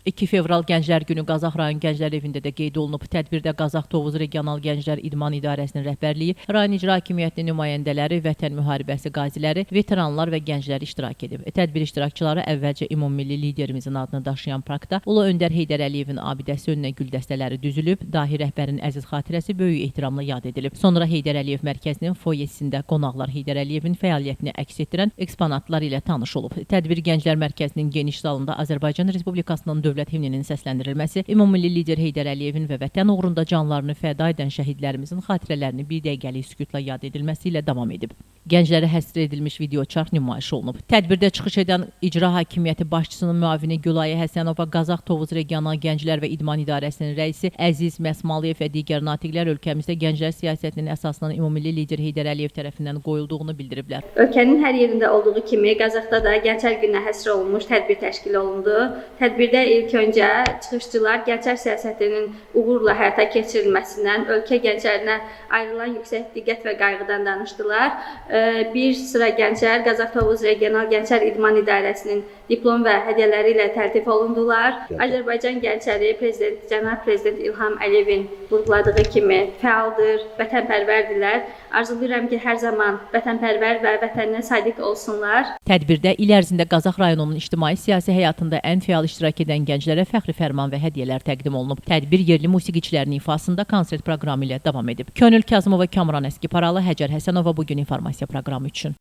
2 fevral Gənclər Günü Qazax rayon Gənclər evində də qeyd olunub. Tədbirdə Qazax Tovuz Regional Gənclər İdman İdarəsinin rəhbərliyi, rayon icra hakimiyyətinin nümayəndələri, vətən müharibəsi qaziləri, veteranlar və gənclər iştirak edib. Tədbir iştirakçıları əvvəlcə ümummilli liderimizin adını daşıyan parkda Ulu Öndər Heydər Əliyevin abidəsi önünə gül dəstələri düzülüb, dahi rəhbərin əziz xatirəsi böyük ehtiramla yad edilib. Sonra Heydər Əliyev mərkəzinin foyesində qonaqlar Heydər Əliyevin fəaliyyətini əks etdirən eksponatlar ilə tanış olub. Tədbir Gənclər Mərkəzinin geniş salonunda Azərbaycan Respublikasının dövlət himninin səsləndirilməsi, ümummilli lider Heydər Əliyevin və vətən uğrunda canlarını fəda edən şəhidlərimizin xatirələrini bir dəqiqəlik sükutla yad edilməsi ilə davam edib. Gənclərə həsr edilmiş videoçarx nümayiş olunub. Tədbirdə çıxış edən İcra Hakimiyyəti başçısının müavini Gülayə Həsənova, Qazax Tovuz Regional Gənclər və İdman İdarəsinin rəisi Əziz Məsmaliyev və digər natiqlər ölkəmizdə gənclər siyasətinin əsasının ümummilli lider Heydər Əliyev tərəfindən qoyulduğunu bildiriblər. Ölkənin hər yerində olduğu kimi Qazaxda da Gənclər Gününə həsr olunmuş tədbir təşkil olundu. Tədbirdə ilk öncə çıxışçılar gənclər siyasətinin uğurla həyata keçirilməsindən, ölkə gənclərinə ayrılan yüksək diqqət və qayğıdan danışdılar. Bir sıra gənclər Qazax Tovuz Regional Gənclər İdman İdarəsinin diplom və hədiyyələri ilə təltif olundular. Azərbaycan gəncləri Cənab Prezident İlham Əliyevin vurğuladığı kimi fəaldır, vətənpərvərdirlər. Arzulayıram ki, hər zaman vətənpərvər və vətəninə sadiq olsunlar. Tədbirdə il ərzində Qazax rayonunun ictimai-siyasi həyatında ən fəal iştirak edən gənclərə fəxri fərman və hədiyyələr təqdim olunub. Tədbir yerli musiqiçilərin ifasında konsert proqramı ilə davam edib. Könül Kazımova, Kamran Əskiparalı, Həcər Həsənova bu gün informasiya proqramı üçün.